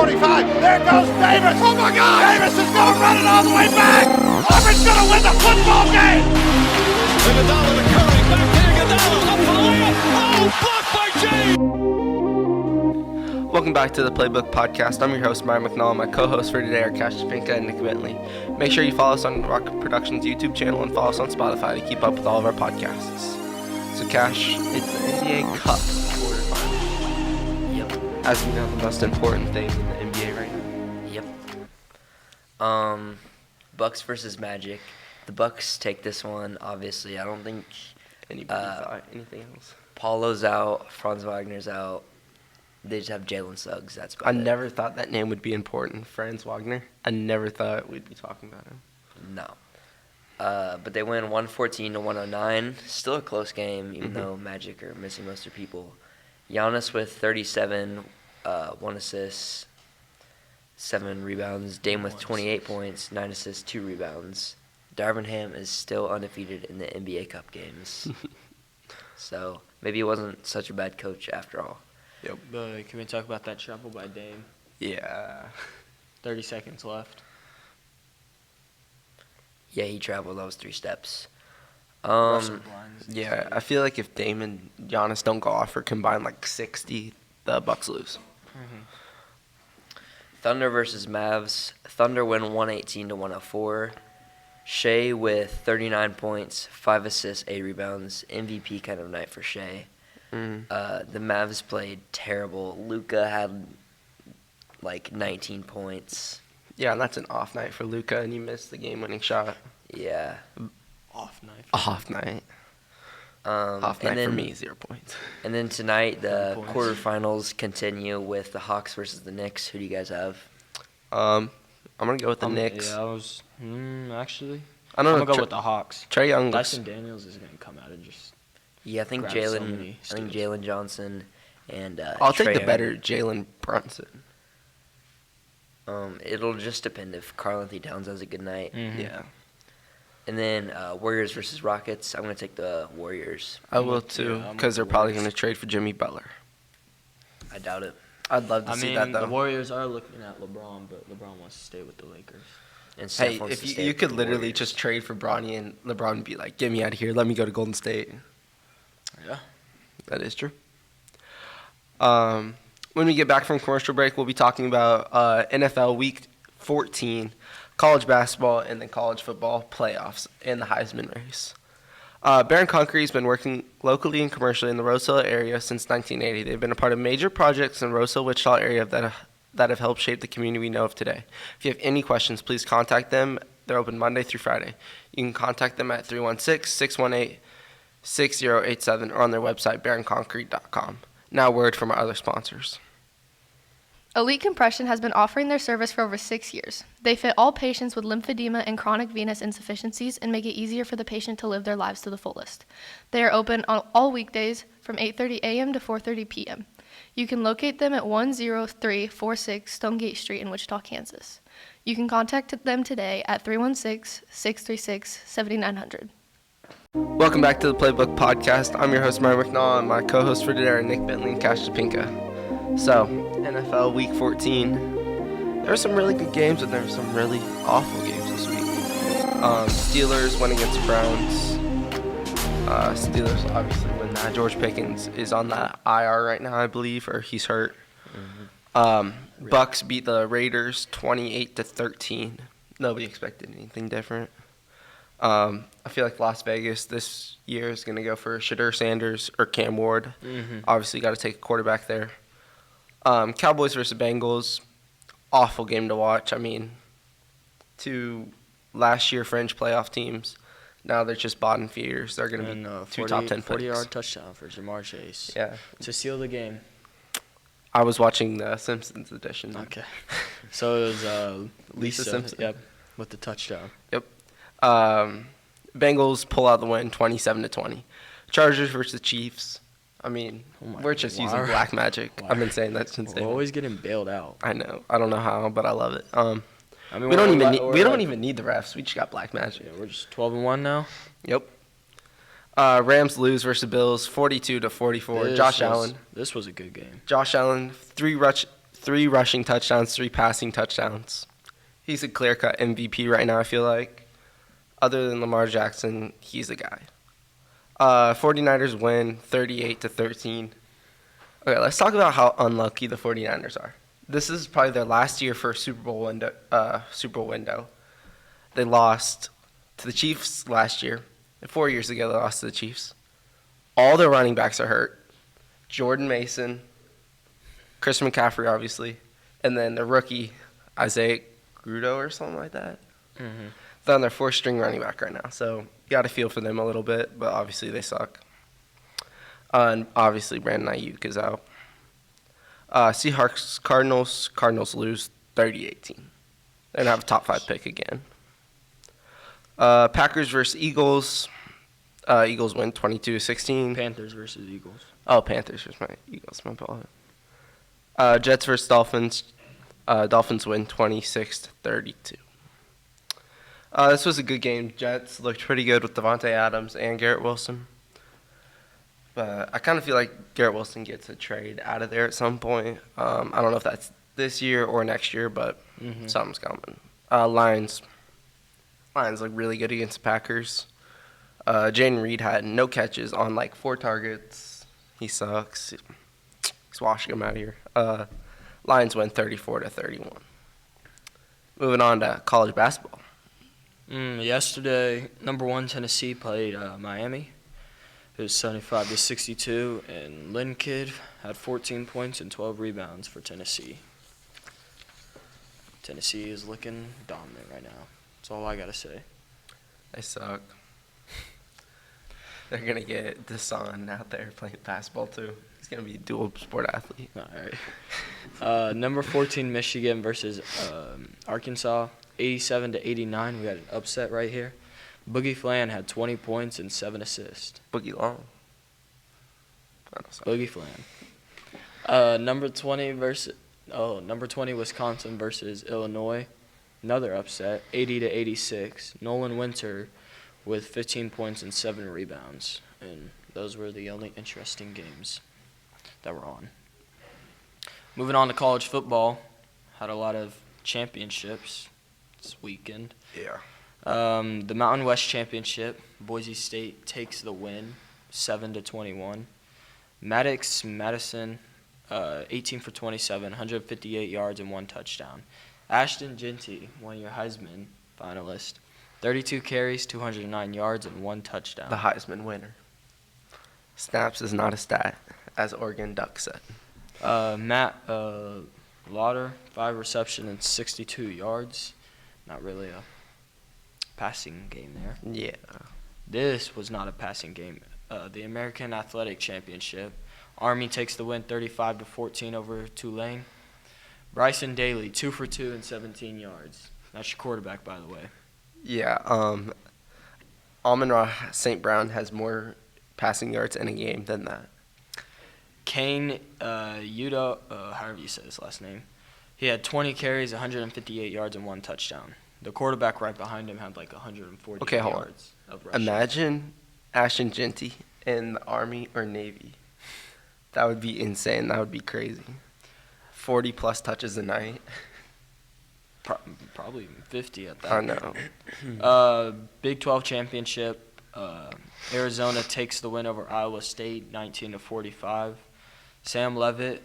45. There goes Davis. Oh my God! Davis is going to run it all the way back. Auburn's going to win the football game. Iguodala to Curry. Back to Iguodala. Up for the layup. Oh, blocked by James. Welcome back to the Playbook Podcast. I'm your host, Myer. My co-hosts for today are Cash Topinka and Nick Bentley. Make sure you follow us on Rock Productions YouTube channel and follow us on Spotify to keep up with all of our podcasts. So, Cash, it's the NBA Cup quarterfinals. Yep. As we know, the most important thing in the NBA right now. Yep. Bucks versus Magic. The Bucks take this one, obviously. I don't think Anybody thought anything else? Paulo's out, Franz Wagner's out. They just have Jalen Suggs. That's about I it. never thought that name would be important, Franz Wagner. I never thought we'd be talking about him. No. But they win 114 to 109. Still a close game, even though Magic are missing most of their people. Giannis with 37, 1 assist, 7 rebounds. Dame with 28 points, 9 assists, 2 rebounds. Darvin Ham is still undefeated in the NBA Cup games. So maybe he wasn't such a bad coach after all. Yep. But can we talk about that triple by Dame? Yeah. 30 seconds left. Yeah, he traveled. That was 3 steps. Russell blinds. Yeah, I feel like if Dame and Giannis don't go off for combined like 60, the Bucks lose. Thunder versus Mavs. Thunder win 118 to 104. Shea with 39 points, 5 assists, 8 rebounds. MVP kind of night for Shea. The Mavs played terrible. Luka had like 19 points. Yeah, and that's an off night for Luka, and you missed the game-winning shot. Yeah. Off night. Off night. Off night for me, 0 points. And then tonight, the 10 points. quarterfinals continue with the Hawks versus the Knicks. Who do you guys have? I'm going to go with the Knicks. Yeah, I was actually. I don't I'm know. going to go with the Hawks. Trae Young looks... Dyson Daniels is going to come out and just. Yeah, I think Grab so Jalen. many I think steals. Jalen Johnson and. I'll take Trae the Young. better Jalen Brunson. It'll just depend if Karl-Anthony Towns has a good night. Yeah. And then Warriors versus Rockets. I'm going to take the Warriors. I will too, Yeah, I'm because they're with the probably Warriors. going to trade for Jimmy Butler. I doubt it. I'd love to I see mean, that, though. the Warriors are looking at LeBron, but LeBron wants to stay with the Lakers. And Steph Hey, wants if to you, stay you with could the literally Warriors. just trade for Bronny and LeBron would be like, get me out of here. Let me go to Golden State. Yeah. That is true. When we get back from commercial break, we'll be talking about NFL Week 14, college basketball, and then college football playoffs and the Heisman race. Barron Concrete has been working locally and commercially in the Roseville area since 1980. They've been a part of major projects in the Roseville, Wichita area that have helped shape the community we know of today. If you have any questions, please contact them. They're open Monday through Friday. You can contact them at 316-618-6087 or on their website, barronconcrete.com. Now a word from our other sponsors. Elite Compression has been offering their service for over 6 years. They fit all patients with lymphedema and chronic venous insufficiencies and make it easier for the patient to live their lives to the fullest. They are open on all weekdays from 8:30 a.m. to 4:30 p.m. You can locate them at 10346 Stonegate Street in Wichita, Kansas. You can contact them today at 316-636-7900. Welcome back to the Playbook Podcast. I'm your host, Myer McNall, and my co-hosts for today are Nick Bentley and Cash Topinka. So, NFL Week 14. There were some really good games, and there were some really awful games this week. Steelers went against Browns. Steelers obviously win that. George Pickens is on the IR right now, I believe, or he's hurt. Bucks beat the Raiders 28-13. Nobody expected anything different. I feel like Las Vegas this year is going to go for Shadur Sanders or Cam Ward. Obviously, got to take a quarterback there. Cowboys versus Bengals, awful game to watch. I mean, 2 last year French playoff teams. Now they're just bottom feeders. They're going to be 2 top 10 picks. 40-yard touchdown for Jamar Chase. Yeah. To seal the game. I was watching the Simpsons edition. Okay. So it was Lisa Simpson. Yep, with the touchdown. Yep. Bengals pull out the win 27-20. Chargers versus the Chiefs. I mean, we're just using black magic. I've been saying that since day We're one. always getting bailed out. I know. I don't know how, but I love it. I mean, We don't even need the refs. We just got black magic. Yeah, we're just 12-1 now. Yep. Rams lose versus Bills 42-44. Josh Allen. This was a good game. Josh Allen, 3 rushing touchdowns, 3 passing touchdowns. He's a clear-cut MVP right now, I feel like. Other than Lamar Jackson, he's a guy. 49ers win 38-13. Okay, let's talk about how unlucky the 49ers are. This is probably their last year for a Super Bowl window. They lost to the Chiefs last year. 4 years ago, they lost to the Chiefs. All their running backs are hurt. Jordan Mason, Chris McCaffrey, obviously, and then the rookie, Isaiah Grudo or something like that. Mm-hmm. They're on their 4th-string running back right now, so you got to feel for them a little bit, but obviously they suck. And obviously Brandon Ayuk is out. Seahawks, Cardinals lose 30-18. They're going to have a top 5 pick again. Packers versus Eagles. Eagles win 22-16. Panthers versus Eagles. Oh, Panthers versus my Eagles. My ball. Jets versus Dolphins. Dolphins win 26-32. This was a good game. Jets looked pretty good with Devontae Adams and Garrett Wilson. But I kind of feel like Garrett Wilson gets a trade out of there at some point. I don't know if that's this year or next year, but something's coming. Lions look really good against the Packers. Jaden Reed had no catches on like 4 targets. He sucks. He's washing him out of here. Lions win 34-31. Moving on to college basketball. Yesterday, number 1 Tennessee played Miami. It was 75-62, and Lynn Kidd had 14 points and 12 rebounds for Tennessee. Tennessee is looking dominant right now. That's all I gotta say. They suck. They're going to get Deshaun out there playing basketball, too. He's going to be a dual sport athlete. All right. Number 14 Michigan versus Arkansas, 87-89. We got an upset right here. Boogie Flan had 20 points and 7 assists. Boogie Long. Boogie Flan. Number 20 Wisconsin versus Illinois. Another upset, 80-86. Nolan Winter with 15 points and 7 rebounds. And those were the only interesting games that were on. Moving on to college football. Had a lot of championships this weekend. Yeah. The Mountain West Championship, Boise State takes the win, 7-21. Maddox Madison, 18 for 27, 158 yards and 1 touchdown. Ashton Genty, one of your Heisman finalists, 32 carries, 209 yards, and 1 touchdown. The Heisman winner. Snaps is not a stat, as Oregon Ducks said. Matt Lauder, 5 reception and 62 yards. Not really a passing game there. Yeah. This was not a passing game. The American Athletic Championship. Army takes the win 35-14 over Tulane. Bryson Daly, 2 for 2 and 17 yards. That's your quarterback, by the way. Yeah. Amon-Ra St. Brown has more passing yards in a game than that. Kane Udo, however you say his last name, he had 20 carries, 158 yards, and 1 touchdown. The quarterback right behind him had like 140 yards of rushing. Imagine Ashton Genty in the Army or Navy. That would be insane. That would be crazy. 40-plus touches a night. Probably 50 at that. I know. Big 12 championship. Arizona takes the win over Iowa State, 19-45. Sam Levitt,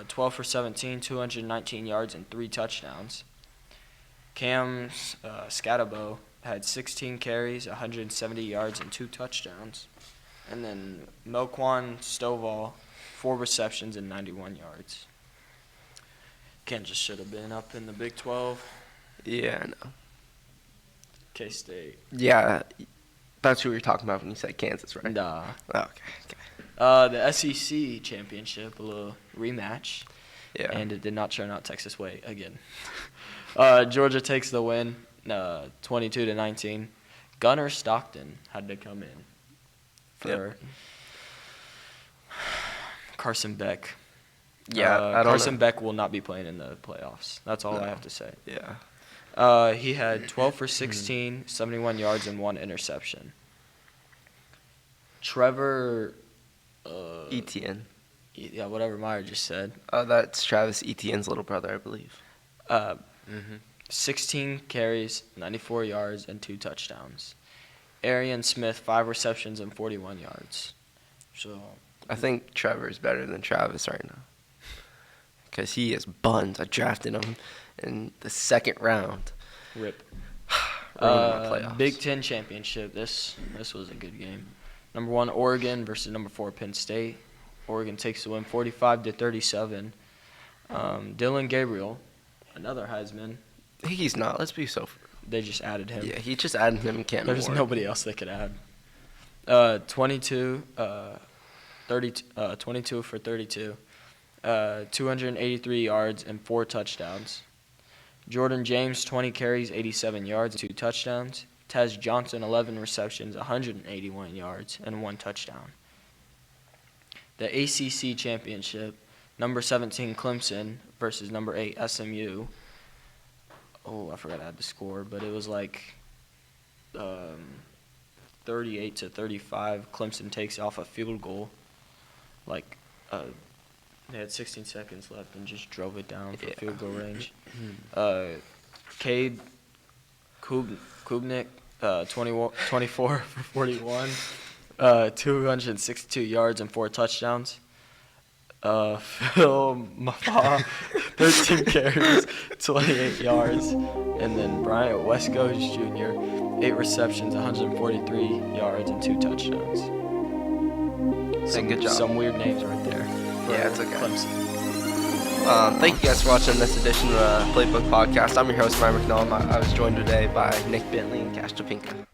12 for 17, 219 yards and 3 touchdowns. Cam Scatabo had 16 carries, 170 yards and 2 touchdowns. And then Melquan Stovall, 4 receptions and 91 yards. Kansas should have been up in the Big 12. Yeah, I know. K-State. Yeah, that's who we were talking about when you said Kansas, right? Nah. Oh, okay. The SEC championship, a little rematch. Yeah. And it did not turn out Texas way again. Georgia takes the win, 22-19. Gunnar Stockton had to come in for Carson Beck. Yeah, I don't Carson know. Beck will not be playing in the playoffs. That's all I have to say. Yeah. He had 12 for 16, 71 yards, and 1 interception. Trevor Etienne. Yeah, whatever Myer just said. That's Travis Etienne's little brother, I believe. 16 carries, 94 yards, and 2 touchdowns. Arian Smith, 5 receptions and 41 yards. So I think Trevor is better than Travis right now. Because he is buns. I drafted him in the 2nd round. rip. Ruined my playoffs. Big Ten championship. This was a good game. Number 1 Oregon versus number 4 Penn State. Oregon takes the win 45-37. Dylan Gabriel, another Heisman. He's not. Let's be so. They just added him. Yeah, he just added him and can't. There's nobody else they could add. 22 for 32, 283 yards and 4 touchdowns. Jordan James, 20 carries, 87 yards, 2 touchdowns. Taz Johnson, 11 receptions, 181 yards, and 1 touchdown. The ACC championship, number 17 Clemson versus number 8 SMU. Oh, I forgot to add the score, but it was like 38-35. Clemson takes off a field goal. They had 16 seconds left and just drove it down for field goal range. Cade Kubnik, 24 for 41, 262 yards and 4 touchdowns. Phil Mafa, 13 carries, 28 yards. And then Bryant Westcoast Jr., 8 receptions, 143 yards, and 2 touchdowns. Good job. Some weird names right there. Yeah, it's okay. Clemson. Thank you guys for watching this edition of the Playbook Podcast. I'm your host, Myer McNullen. I was joined today by Nick Bentley and Cash Topinka.